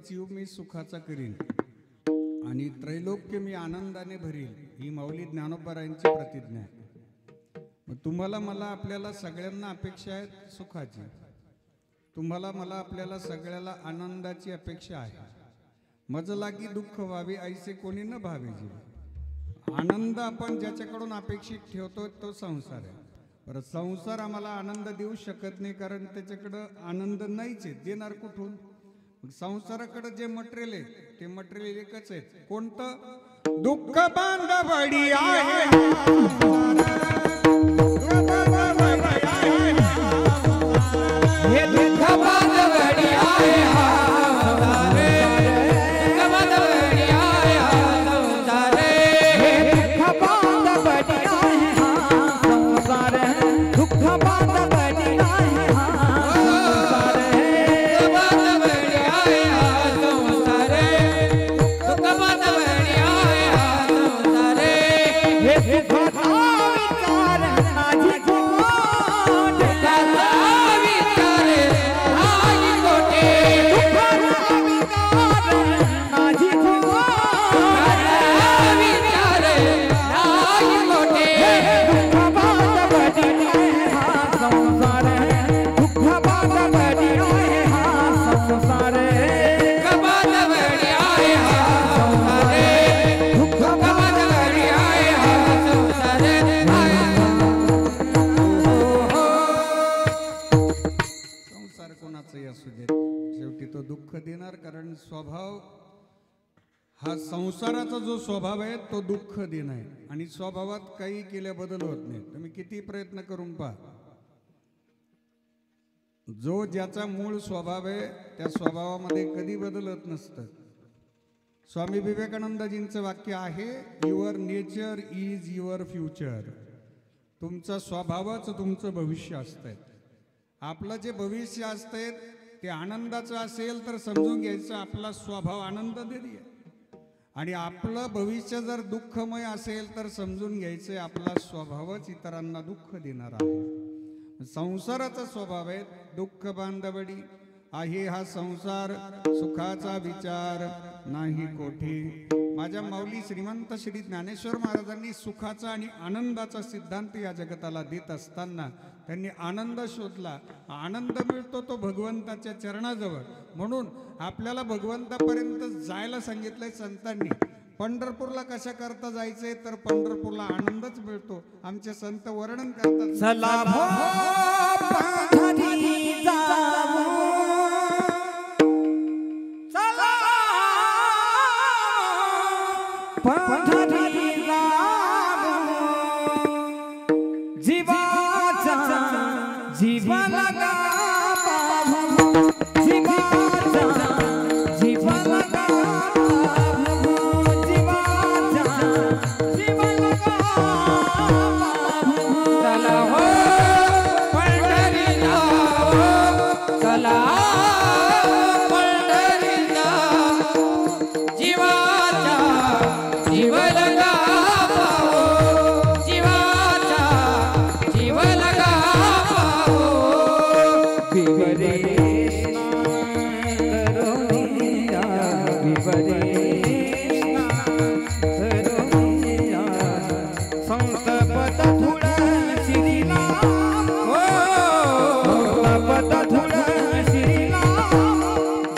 जीव मी सुखाचा करीन आणि त्रैलोक्य मी आनंदाने भरील, ही माऊली ज्ञानोबारायांची प्रतिज्ञा आहे. मग तुम्हाला मला आपल्याला सगळ्यांना अपेक्षा आहे सुखाची, तुम्हाला मला आपल्याला सगळ्याला आनंदाची अपेक्षा आहे. मज लागी दुःख व्हावे ऐसे कोणी न भावे जीव. आनंद आपण ज्याच्याकडून अपेक्षित ठेवतो तो संसार आहे. बरं, संसार आम्हाला आनंद देऊ शकत नाही, कारण त्याच्याकडं आनंद नाहीच आहे, देणार कुठून? संसाराकडे जे मटेरियल आहे ते मटेरियल एकच आहे, कोणतं? दुःख बांधवडी आहे. हे दुःख बांधवडी आहे. स्वभाव हा संसाराचा जो स्वभाव आहे तो दुःख देणं आहे, आणि स्वभावात काही केल्या बदल होत नाही. तुम्ही किती प्रयत्न करून पहा, जो ज्याचा मूळ स्वभाव आहे त्या स्वभावामध्ये कधी बदलत नसतं. स्वामी विवेकानंदजींचं वाक्य आहे, your nature is your future. तुमचा स्वभावच तुमचं भविष्य असतंय. आपलं जे भविष्य असतंय ते आनंदाचं असेल तर समजून घ्यायचं आपला स्वभाव आनंद देईल, आणि आपलं भविष्य जर दुःखमय असेल तर समजून घ्यायचं आपला स्वभावच इतरांना दुःख देणार आहे. संसाराचा स्वभाव आहे दुःख बांधवडी आहे हा संसार, सुखाचा विचार नाही कोठी. माझ्या माऊली श्रीमंत श्री ज्ञानेश्वर महाराजांनी सुखाचा आणि आनंदाचा सिद्धांत या जगताला देत असताना त्यांनी आनंद शोधला. आनंद मिळतो तो भगवंताच्या चरणाजवळ, म्हणून आपल्याला भगवंतापर्यंत जायला सांगितलंय संतांनी. पंढरपूरला कशा करता जायचंय तर पंढरपूरला आनंदच मिळतो. आमचे संत वर्णन करतात, चला पंढरी जाऊ, चला पंढरी जाऊ, जीवाचा जीव लगा पाहू, जीवाचा जीव लगा पाहू, जीवाचा जीव लगा पाहू. चला हो पंढरी जाऊ, चला पंढरी जाऊ, जीवाचा जीव लगा पाहू, जीवाचा जीव लगा पाहू. विवरे करोनिया, विवरे करोनिया, संतपद धुळ श्रीला, संतपद धुळ श्रीला,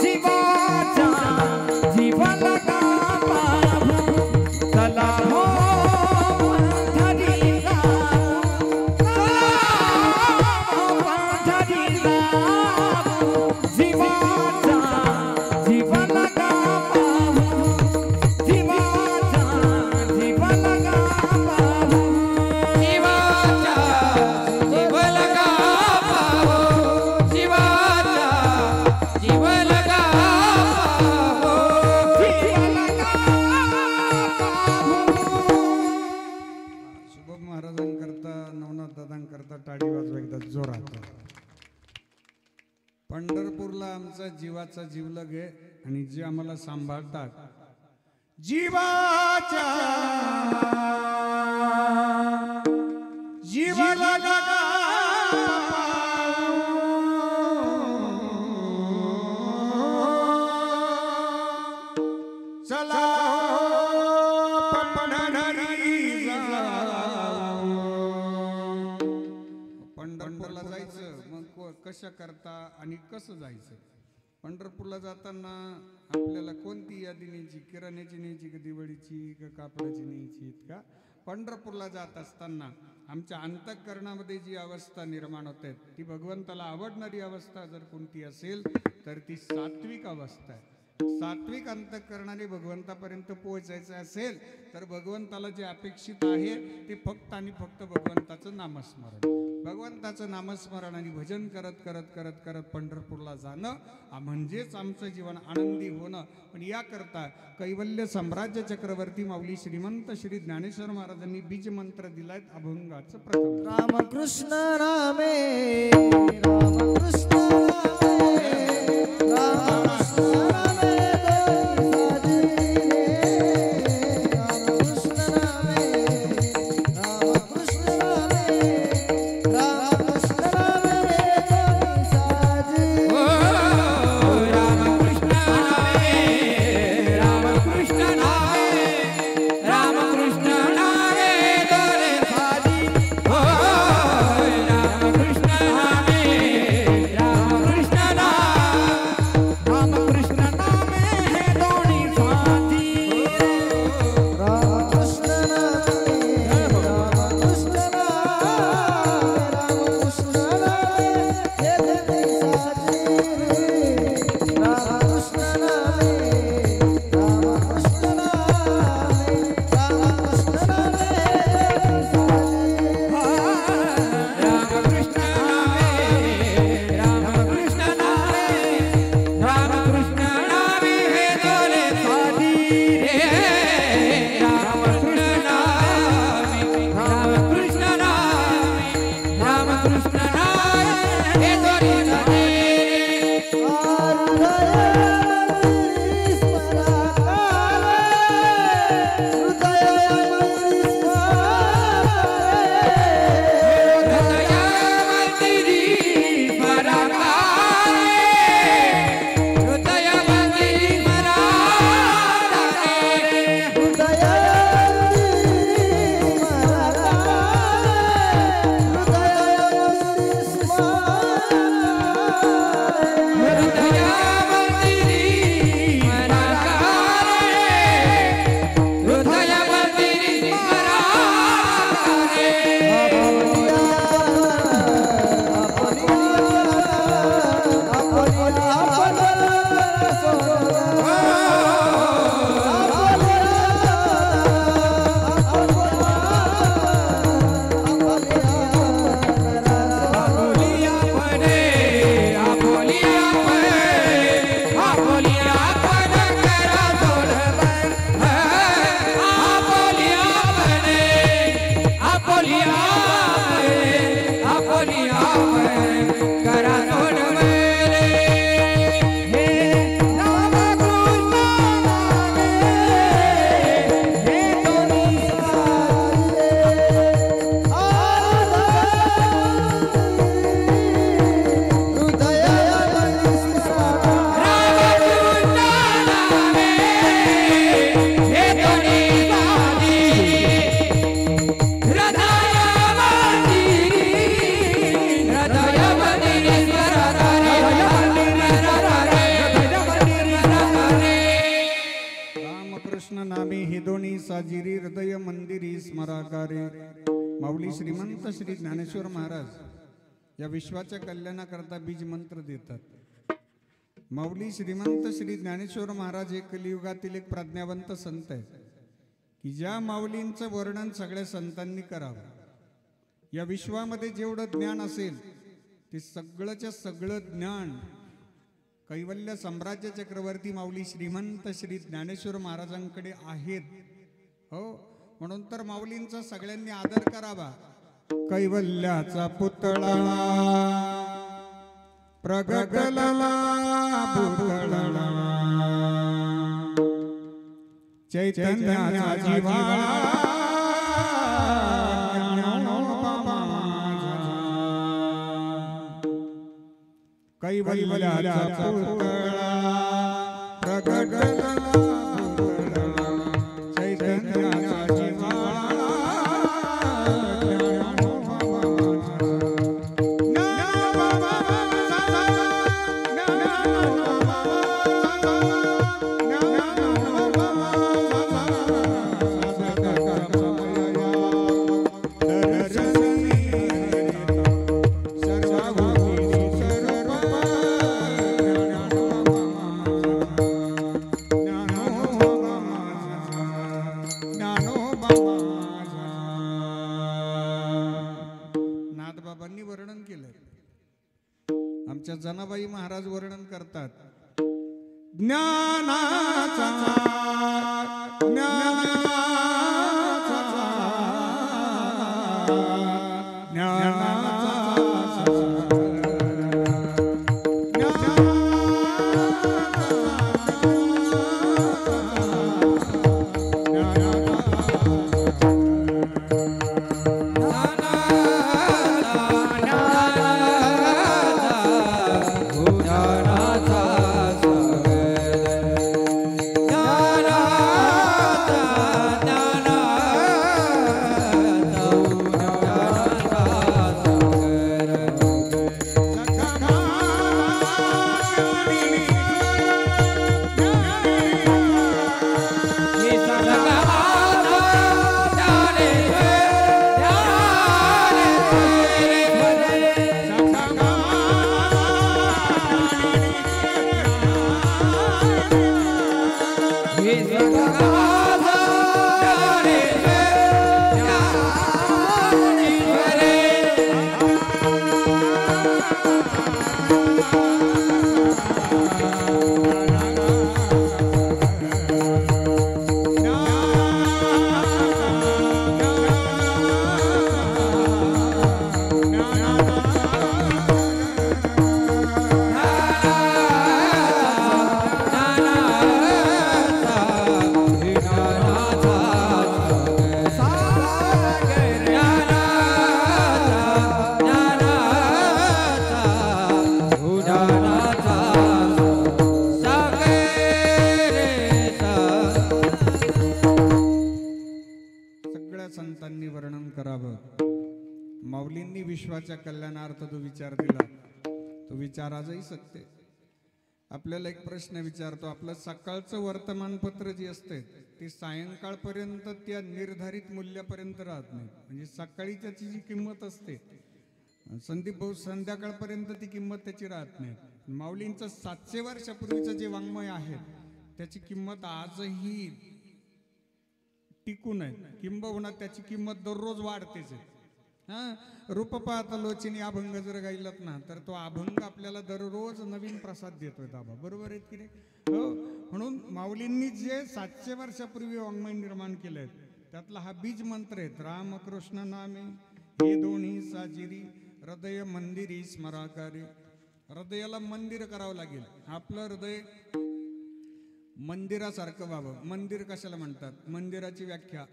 जीवाचा जीव लगा पाहू. चला हो पंढरी जाऊ, चला पंढरी जाऊ, जीवाचा जीव लगा पाहू, जीवाचा जीव लगा पाहू, जीवाचा जीव लगा पाहू, जीवाचा जीव लगा पाहू, जीव लगा पाहू. शुभम महाराजांकरता नवनाथ दादांकरता टाळी वाजवा एकदा जोरात. पंढरपूरला आमचा जीवाचा जीवलग आहे, आणि जे आम्हाला सांभाळतात जीवाच्या जीवाला लगा पाहू. चला पंढरी जाऊ. पंढरपूरला जायचं मग कशा करता आणि कसं जायचं. पंढरपूरला जाताना आपल्याला कोणती यादी न्यायची, किराण्याची न्यायची का दिवाळीची का कापडाची न्यायची का. पंढरपूरला जात असताना आमच्या अंतःकरणामध्ये जी अवस्था निर्माण होते ती भगवंताला आवडणारी अवस्था जर कोणती असेल तर ती सात्विक अवस्था आहे. सात्विक अंतःकरणाने भगवंतापर्यंत पोहोचायचं असेल तर भगवंताला जे अपेक्षित आहे ते फक्त आणि फक्त भगवंताचं नामस्मरण. भगवंताचं नामस्मरण आणि भजन करत करत करत करत पंढरपूरला जाणं म्हणजेच आमचं जीवन आनंदी होणं. पण याकरता कैवल्य साम्राज्य चक्रवर्ती माऊली श्रीमंत श्री ज्ञानेश्वर महाराजांनी बीज मंत्र दिलाय अभंगाचं प्रथम. रामकृष्ण रामे रामकृष्ण रामे रामकृष्ण रामे साजिरी हृदय मंदिरी स्मराकारे. माऊली श्रीमंत श्री ज्ञानेश्वर महाराज या विश्वाच्या कल्याणाकरता बीज मंत्र देतात. माऊली श्रीमंत श्री ज्ञानेश्वर महाराज हे कलियुगातील एक प्रज्ञावंत संत आहेत की ज्या माऊलींचं वर्णन सगळ्या संतांनी करावं. या विश्वामध्ये जेवढं ज्ञान असेल ते सगळंच्या सगळं ज्ञान कैवल्य साम्राज्य चक्रवर्ती माऊली श्रीमंत श्री ज्ञानेश्वर महाराजांकडे आहेत. हो, म्हणून तर माऊलींचा सगळ्यांनी आदर करावा. कैवल्याचा पुतळा प्रगटला पुतळा चैतन्याचा जीवा कैवल्याचा पुतळा प्रगटला पुतळा आमच्या जनाबाई महाराज वर्णन करतात, ज्ञानाचा संतांनी वर्णन करावं. माऊलींनी विश्वाच्या कल्याणार्थ जो विचार दिला तो विचार आजही सत्य. आपल्याला एक प्रश्न विचारतो, आपलं सकाळचं वर्तमानपत्र जे असते ते सायंकाळपर्यंत त्या निर्धारित मूल्यापर्यंत राहत नाही. म्हणजे सकाळी त्याची जी किंमत असते, संदीप भाऊ संध्याकाळपर्यंत ती किंमत त्याची राहत नाही. माऊलींचं 700 वर्षापूर्वीचं जे वाङ्मय आहे त्याची किंमत आजही टिकून आहे. किंबहुना त्याची किंमत दररोज वाढतेच आहे. हां, रूप पाहता लोचिनी अभंग जर गायलात ना तर तो अभंग आपल्याला दररोज नवीन प्रसाद देतोय दाबा. बरोबर आहेत की नाही? हो. म्हणून माऊलींनी जे 700 वर्षापूर्वी वाङ्मय निर्माण केलंय त्यातला हा बीज मंत्र आहे, रामकृष्ण नामे हे दोन्ही साजिरी हृदय मंदिरी स्मराकारी. हृदयाला मंदिर करावं लागेल. आपलं हृदय मंदिरासारखं व्हावं. मंदिर कशाला म्हणतात? मंदिराची व्याख्या,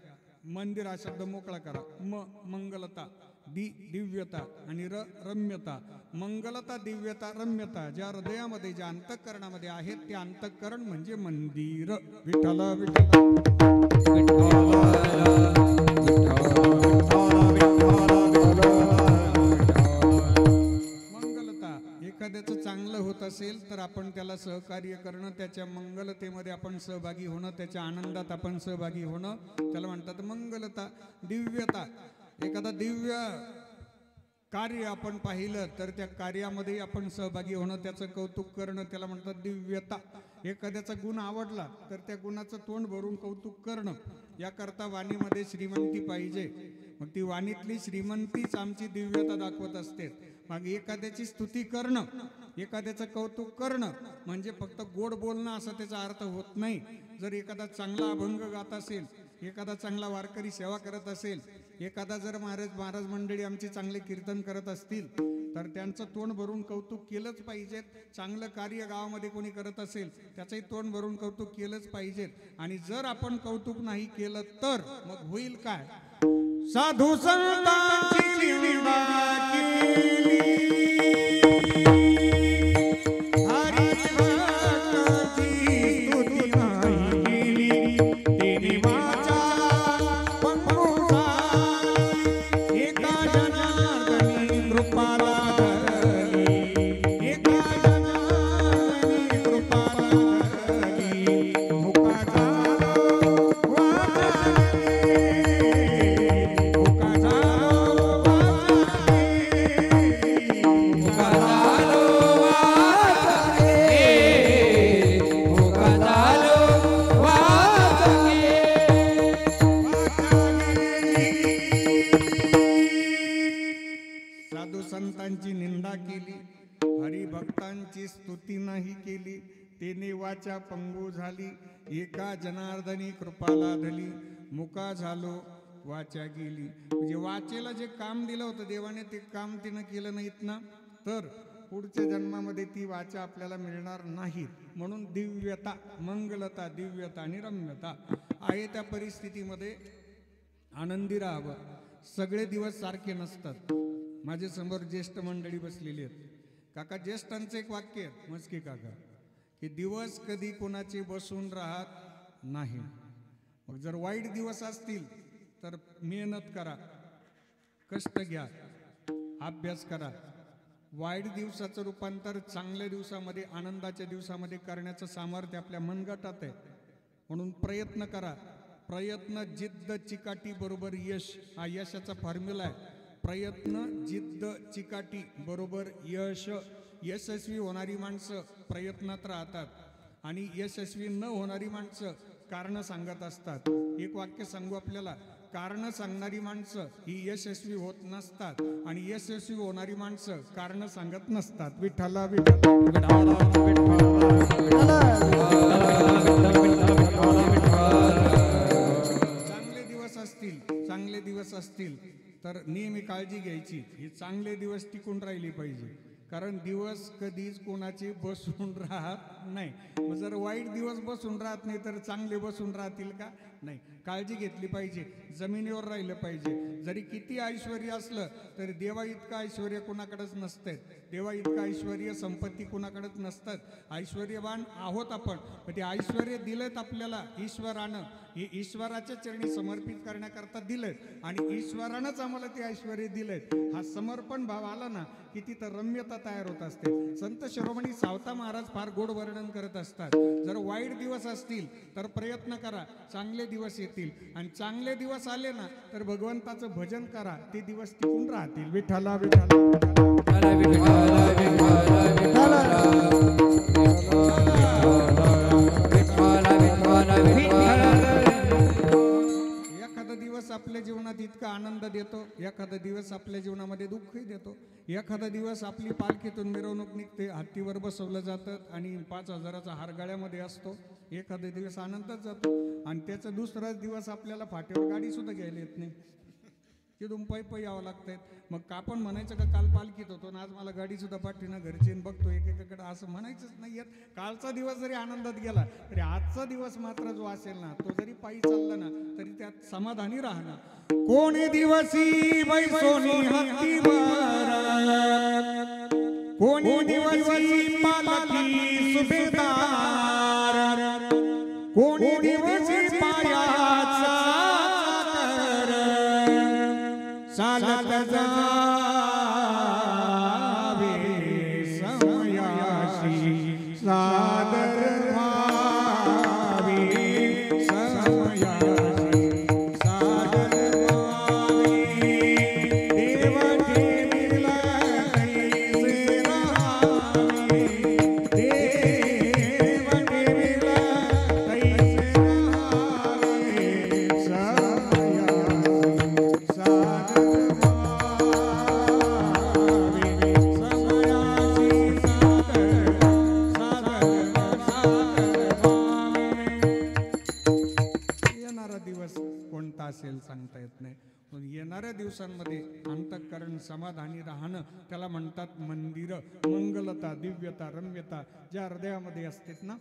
मंदिर हा शब्द मोकळा करा. मंगलता, दिव्यता आणि रम्यता. मंगलता, दिव्यता, रम्यता ज्या हृदयामध्ये ज्या अंतःकरणामध्ये आहेत ते अंतःकरण म्हणजे मंदिर. विठ्ठल एखाद्याचं चांगलं होत असेल तर आपण त्याला सहकार्य करणं, त्याच्या मंगलतेमध्ये आपण सहभागी होणं, त्याच्या आनंदात आपण सहभागी होणं, त्याला म्हणतात मंगलता. दिव्यता, एखादा दिव्य कार्य आपण पाहिलं तर त्या कार्यामध्ये आपण सहभागी होणं, त्याचं कौतुक करणं, त्याला म्हणतात दिव्यता. एखाद्याचा गुण आवडला तर त्या गुणाचं तोंड भरून कौतुक करणं. याकरता वाणीमध्ये श्रीमंती पाहिजे. मग ती वाणीतली श्रीमंतीच आमची दिव्यता दाखवत असते. मग एखाद्याची स्तुती करणं, एखाद्याचं कौतुक करणं म्हणजे फक्त गोड बोलणं असा त्याचा अर्थ होत नाही. जर एखादा चांगला अभंग गात असेल, एखादा चांगला वारकरी सेवा करत असेल, एखादा जर महाराज मंडळी आमची चांगले कीर्तन करत असतील तर त्यांचं तोंड भरून कौतुक केलंच पाहिजे. चांगलं कार्य गावामध्ये कोणी करत असेल त्याचंही तोंड भरून कौतुक केलंच पाहिजे. आणि जर आपण कौतुक नाही केलं तर मग होईल काय? साधू संतांची निंदा केली, हरी भक्ताची स्तुती नाही केली, तेने वाचा पंगुसा एका जनार्दनी कृपाला धरली, एका जनार्दनी कृपाला धरली, मुका झालो वाचले, मुका झालो वाचले, मुका केली, तेने वाचा पंगू झाली, एका जनार्दनी कृपा लाधली, मुका झालो वाचा गेली. म्हणजे वाचेला जे काम दिलं होतं देवाने ते काम तिनं केलं नाहीत ना, तर पुढच्या जन्मामध्ये ती वाचा आपल्याला मिळणार नाहीत. म्हणून दिव्यता, मंगलता, दिव्यता आणि रम्यता आहे त्या परिस्थितीमध्ये आनंदी राहावं. सगळे दिवस सारखे नसतात. माझे समोर ज्येष्ठ मंडळी बसलेली आहेत. काका ज्येष्ठांचं एक वाक्य आहे, मस्की काका, की दिवस कधी कोणाचे बसून राहत नाही. मग जर वाईट दिवस असतील तर मेहनत करा, कष्ट घ्या, अभ्यास करा. वाईट दिवसाचं रूपांतर चांगल्या दिवसामध्ये, आनंदाच्या दिवसामध्ये करण्याचं सामर्थ्य आपल्या मनगटात आहे. म्हणून प्रयत्न करा. प्रयत्न, जिद्द, चिकाटी बरोबर यश, हा यशाचा फॉर्म्युला आहे. प्रयत्न, जिद्द, चिकाटी बरोबर यश. यशस्वी होणारी माणसं प्रयत्नात राहतात आणि यशस्वी न होणारी माणसं कारणं सांगत असतात. एक वाक्य सांगू आपल्याला, कारणं सांगणारी माणसं ही यशस्वी होत नसतात आणि यशस्वी होणारी माणसं कारणं सांगत नसतात. विठ्ठला चांगले दिवस असतील तर नेहमी काळजी घ्यायची. ही चांगले दिवस टिकून राहिली पाहिजे, कारण दिवस कधीच कोणाचे बसून राहत नाही. मग जर वाईट दिवस बसून राहत नाही तर चांगले बसून राहतील का? नाही. काळजी घेतली पाहिजे, जमिनीवर राहिलं पाहिजे. जरी किती ऐश्वर्य असलं तरी देवा इतकं ऐश्वर्य कोणाकडेच नसतं. देवा इतकं ऐश्वर्य, संपत्ती कोणाकडेच नसतात. ऐश्वर्यवान आहोत आपण, पण ते ऐश्वर्य दिलेत आपल्याला ईश्वरानं. हे ईश्वराच्या चरणी समर्पित करण्याकरता दिलेत आणि ईश्वरानंच आम्हाला ते ऐश्वर्य दिलेत. हा समर्पण भाव आला ना की तिथं रम्यता तयार होत असते. संत शिरोमणी सावता महाराज फार गोड वर्णन करत असतात. जर वाईट दिवस असतील तर प्रयत्न करा, चांगले दिवस येतील. आणि चांगले दिवस आले ना तर भगवंताचं भजन करा, ते दिवस टिकून राहतील. विठ्ठला एखादा दिवस आपल्या जीवनात इतका आनंद देतो, एखादा दिवस आपल्या जीवनामध्ये दुःखही देतो. एखादा दिवस आपली पालखीतून मिरवणूक निघते, हत्तीवर बसवलं जातं आणि 5,000चा हार गळ्यामध्ये असतो. एखादा दिवस आनंदात जातो आणि त्याचा दुसराच दिवस आपल्याला फाट्यावर गाडी सुद्धा घ्यायला येत नाही, तिथून पै यावं लागतंय. मग का आपण म्हणायचं का काल पालखीत होतो ना आज मला गाडी सुद्धा पाठीनं घरची बघतो एकेकाकडे, असं म्हणायचंच नाही येत. कालचा दिवस जरी आनंदात गेला तरी आजचा दिवस मात्र जो असेल ना तो जरी पायी चालला ना तरी त्यात समाधानी राहणार. कोणी दिवसी बैसोनी हत्तीवर, कोणी दिवसी पालखी सुभेदार, कोणी दिवसी पायाचा चालत जावे समयाशी सादर व्हावे, समयाशी सादर व्हावे. देव ठेविला तैसे राहावे, देव ठेविला तैसे राहावे, समयाशी सादर असेल सांगता येत नाही. पण येणाऱ्या दिवसांमध्ये अंतःकरण समाधानी राहणं त्याला म्हणतात मंदिर. मंगलता, दिव्यता, रम्यता ज्या हृदयामध्ये असतात ना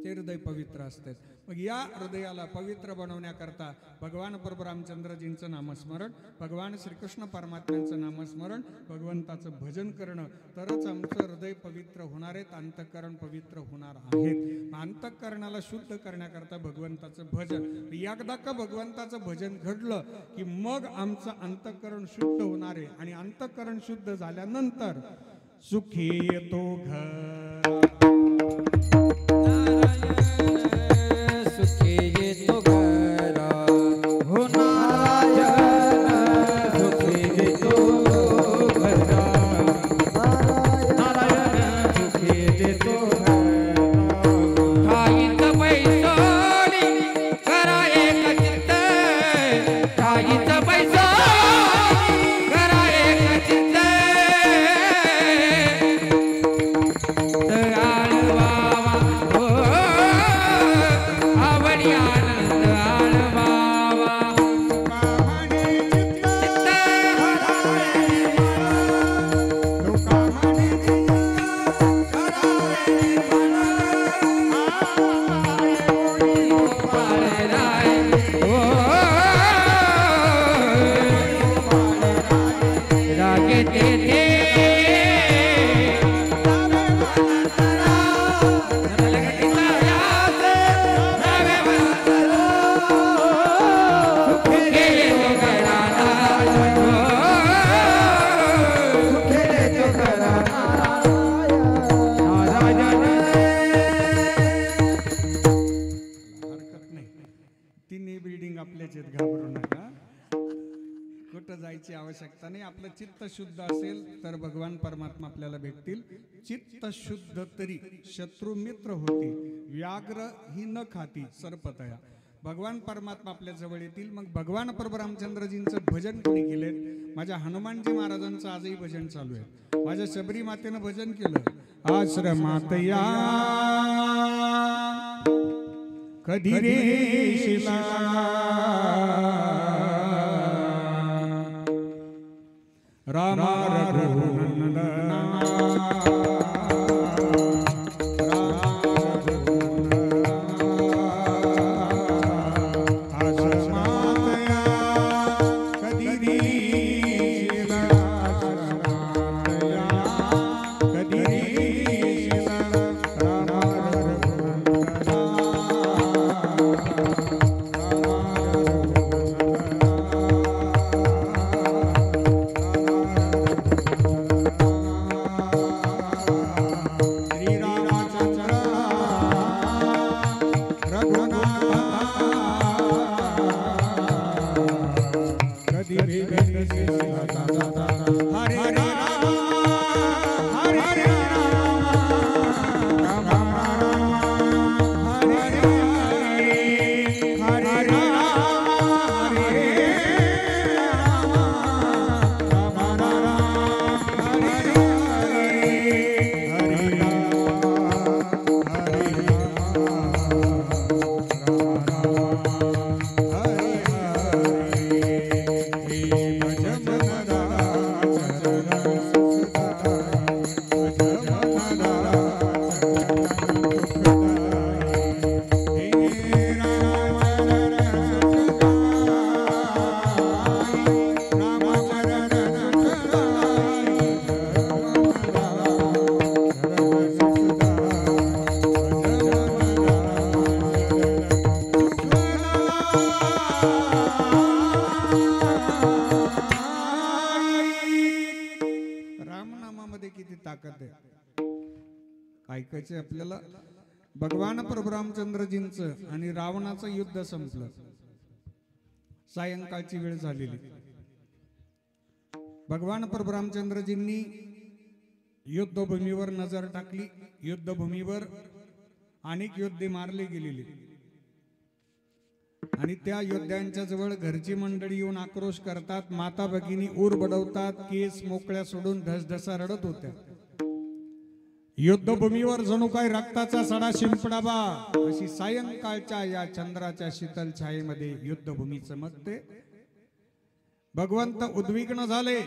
ते हृदय पवित्र असतात. मग या हृदयाला पवित्र बनवण्याकरता भगवान प्रभू रामचंद्रजींचं नामस्मरण, भगवान श्रीकृष्ण परमात्म्यांचं नामस्मरण, भगवंताचं भजन करणं तरच आमचं हृदय पवित्र होणार आहेत, अंतःकरण पवित्र होणार आहेत. अंतःकरणाला शुद्ध करण्याकरता भगवंताचं भजन. एकदा का भगवंताचं भजन घडलं की मग आमचं अंतःकरण शुद्ध होणार आहे आणि अंतःकरण शुद्ध झाल्यानंतर सुखी येतो घर. आळवा तिन्ही बिल्डिंग आपल्याच आहेत, घाबरू नका. कुठं जायची आवश्यकता नाही. आपलं चित्त शुद्ध असेल तर भगवान परमात्मा आपल्याला भेटतील. चित्त शुद्ध तरी शत्रू मित्र होती, व्याघ्र ही न खाती सर्पतया. भगवान परमात्मा आपल्या जवळ येतील. मग भगवान प्रभू रामचंद्रजींचं भजन कोणी केले? माझ्या हनुमानजी महाराजांचं आजही भजन चालू आहे. माझ्या शबरी मातेनं भजन केलं. आश्रमात या कधी रे शिला, रामा रघुनंदना, ऐकायचे आपल्याला. भगवान प्रभू रामचंद्रजींचं आणि रावणाचं युद्ध संपलं. सायंकाळची वेळ झालेली. भगवान प्रभू रामचंद्रजींनी युद्धभूमीवर नजर टाकली. युद्धभूमीवर अनेक योद्धे मारले गेलेले आणि त्या योद्ध्यांच्या जवळ घरची मंडळी येऊन आक्रोश करतात. माता भगिनी ऊर बडवतात. केस मोकळ्या सोडून धसधसा रडत होत्या. युद्धभूमीवर जणू काय रक्ताचा सडा शिंपडावा अशी सायंकाळच्या या चंद्राच्या शीतल छायेमध्ये युद्धभूमी चमकते. भगवंत उद्विग्न झाले.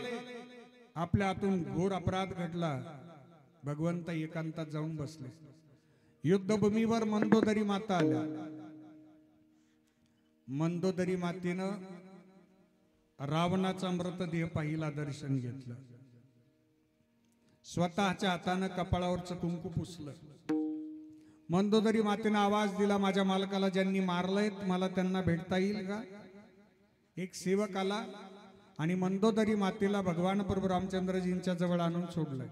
आपल्या हातून घोर अपराध घडला. भगवंत एकांतात जाऊन बसले. युद्धभूमीवर मंदोदरी माता आल्या. मंदोदरी मातेनं रावणाचा मृतदेह पाहिला, दर्शन घेतलं. स्वतःच्या हातानं कपाळावरचं कुंकू पुसलं. मंदोदरी मातेनं आवाज दिला, माझ्या मालकाला ज्यांनी मारलंय मला त्यांना भेटता येईल का? एक सेवक आला आणि मंदोदरी मातेला भगवान प्रभू रामचंद्रजींच्या जवळ आणून सोडलंय.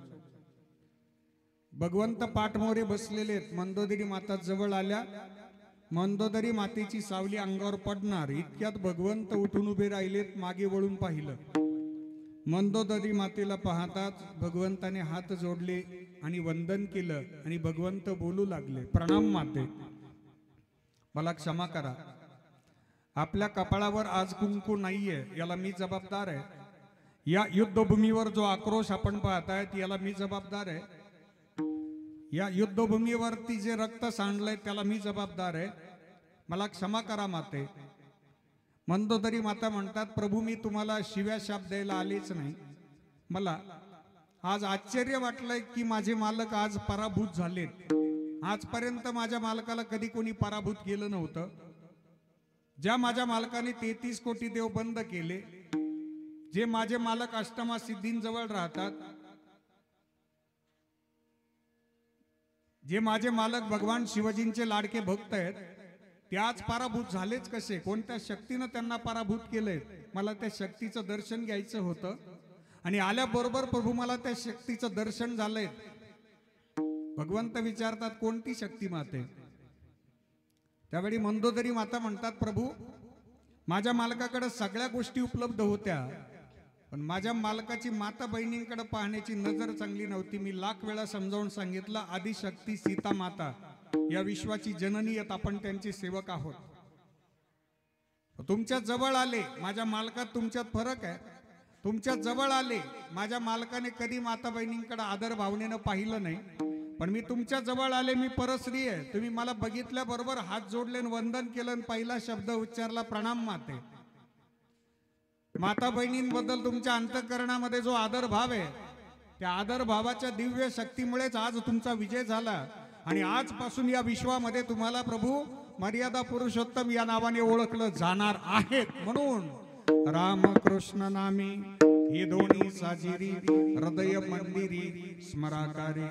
भगवंत पाठमोरे बसलेले आहेत. मंदोदरी माता जवळ आल्या. मंदोदरी मातेची सावली अंगावर पडणार इतक्यात भगवंत उठून उभे राहिलेत. मागे वळून पाहिलं. मंदोदरी मातेला पाहताच भगवंताने हात जोडले आणि वंदन केलं आणि भगवंत बोलू लागले, प्रणाम माते, मला क्षमा करा. आपल्या कपाळावर आज कुंकू नाहीये, याला मी जबाबदार आहे. या युद्धभूमीवर जो आक्रोश आपण पाहतायत याला मी जबाबदार आहे. या युद्धभूमीवरती जे रक्त सांडलंय त्याला मी जबाबदार आहे. मला क्षमा करा माते. मंदोदरी माता म्हणतात, प्रभू मी तुम्हाला शिव्या शाप द्यायला आलेच नाही. मला आज आश्चर्य वाटलंय की माझे मालक आज पराभूत झालेत. आजपर्यंत माझ्या मालकाला कधी कोणी पराभूत केलं नव्हतं. ज्या माझ्या मालकाने 33 कोटी देव बंद केले, जे माझे मालक अष्टमा सिद्धींजवळ राहतात, जे माझे मालक भगवान शिवजींचे लाडके भक्त आहेत, ते आज पराभूत झालेच कसे? कोणत्या शक्तीनं त्यांना पराभूत केलंय? मला त्या शक्तीचं दर्शन घ्यायचं होतं आणि आल्याबरोबर प्रभू मला त्या शक्तीचं दर्शन झालंय. भगवंत विचारतात, कोणती शक्ती माते? त्यावेळी मंदोदरी माता म्हणतात, प्रभू माझ्या मालकाकडे सगळ्या गोष्टी उपलब्ध होत्या, पण माझ्या मालकाची माता बहिणींकडे पाहण्याची नजर चांगली नव्हती. मी लाख वेळा समजावून सांगितलं, आदिशक्ती सीता माता या विश्वाची जननी आहेत, आपण त्यांचे सेवक आहोत. तुमच्या जवळ आले, माझ्या मालकात तुमच्यात फरक आहे. तुमच्या जवळ आले, माझ्या मालकाने कधी माता बहिणींकडे आदर भावनेनं पाहिलं नाही, पण मी तुमच्या जवळ आले, मी परस्त्री आहे. तुम्ही मला बघितल्याबरोबर हात जोडले, वंदन केलं, पहिला शब्द उच्चारला, प्रणाम माते. माता बहिणींबद्दल तुमच्या अंतःकरणामध्ये जो आदर भाव आहे, त्या आदर भावाच्या दिव्य शक्तीमुळेच आज तुमचा विजय झाला. आणि आजपासून या विश्वामध्ये तुम्हाला प्रभू मर्यादा पुरुषोत्तम या नावाने ओळखलं जाणार आहेत. म्हणून रामकृष्ण नामी हे दोन्ही साजिरी हृदय मंदिरी स्मराकारी.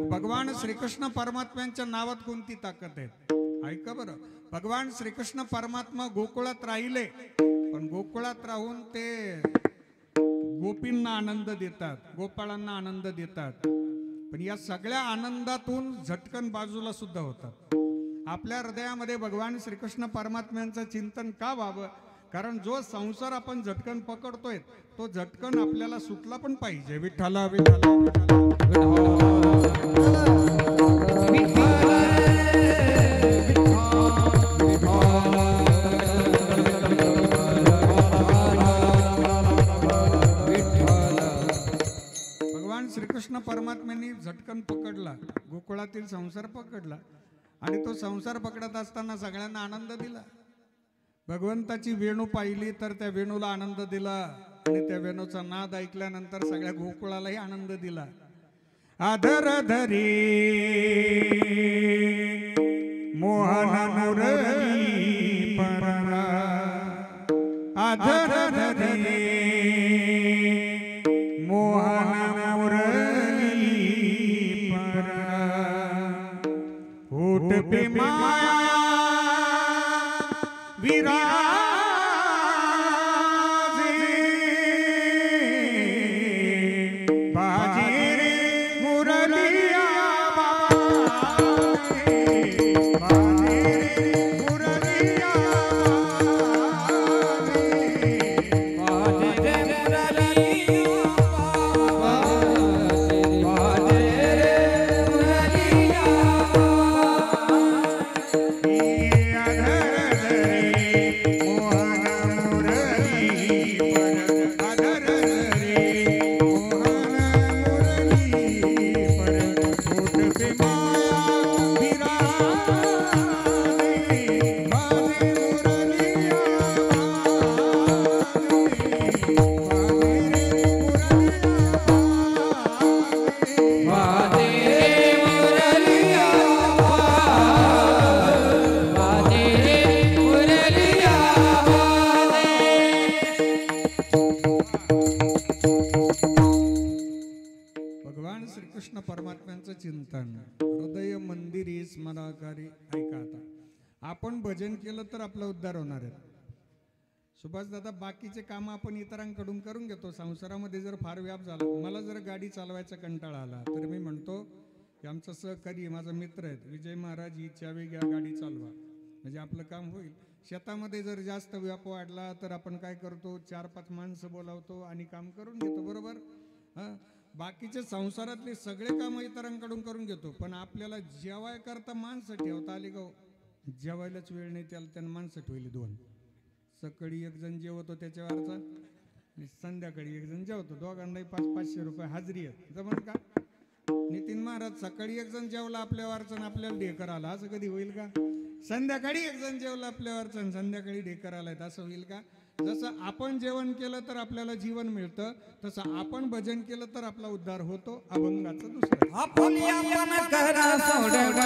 भगवान श्रीकृष्ण परमात्म्यांच्या नावात कोणती ताकद आहे? ऐका बरं, भगवान श्रीकृष्ण परमात्मा गोकुळात राहिले, पण गोकुळात राहून ते गोपींना आनंद देतात, गोपाळांना आनंद देतात, पण या सगळ्या आनंदातून झटकन बाजूला सुद्धा होतात. आपल्या हृदयामध्ये भगवान श्रीकृष्ण परमात्म्यांचं चिंतन का व्हावं? कारण जो संसार आपण झटकन पकडतोय, तो झटकन आपल्याला सुटला पण पाहिजे. विठ्ठला विठ्ठला भगवान श्रीकृष्ण परमात्म्यांनी झटकन पकडला, गोकुळातील संसार पकडला, आणि तो संसार पकडत असताना सगळ्यांना आनंद दिला. भगवंताची वेणू पाहिली तर त्या वेणूला आनंद दिला, आणि त्या वेणूचा नाद ऐकल्यानंतर सगळ्या गोकुळालाही आनंद दिला. आधर धरी मोहन मुरली परा, आधर धरी मोहन मुरली परा, होठ पे माया विराजे, बाजे रे मुरलिया बाजे, बाजे रे मुरलिया बाजे, बाजे रे मुरलिया बाजे, बाजे रे मुरलिया श्रीकृष्ण परमात्म्यांचं चिंतन हृदय मंदिरी स्मराकारी. ऐका, आता आपण भजन केलं तर आपला उद्धार होणार आहे. सुभाष दादा, बाकीचे काम आपण इतरांकडून करून घेतो. संसारामध्ये जर फार व्याप झाला, मला जर गाडी चालवायचा कंटाळा आला तर मी म्हणतो की आमचा सहकारी माझा मित्र आहेत विजय महाराज, ही चावी घ्या, गाडी चालवा, म्हणजे आपलं काम होईल. शेतामध्ये जर जास्त व्याप वाढला तर आपण काय करतो, 4-5 माणसं बोलावतो आणि काम करून घेतो, बरोबर? हां, बाकीचे संसारातले सगळे कामं इतरांकडून करून घेतो, पण आपल्याला जेवाय करता माणसं ठेवता आली का? जेवायलाच वेळ नाही, त्यांना माणसं ठेवली 2. सकाळी एक जण जेवतो त्याच्यावरचा, आणि संध्याकाळी एक जण जेवतो, दोघांनाही 500-500 रुपये हाजरी आहे. जमन का? नितीन महाराज, सकाळी एक जण जेवला आपल्यावरचा आणि आपल्याला ढेकर आला, असं कधी होईल का? संध्याकाळी एक जण जेवला आपल्यावरचा आणि संध्याकाळी ढेकर आलाय, असं होईल का? जसं आपण जेवण केलं तर आपल्याला जीवन मिळतं, तसं आपण भजन केलं तर आपला उद्धार होतो. अभंगाचं दुसरं, आपण करा सोडगा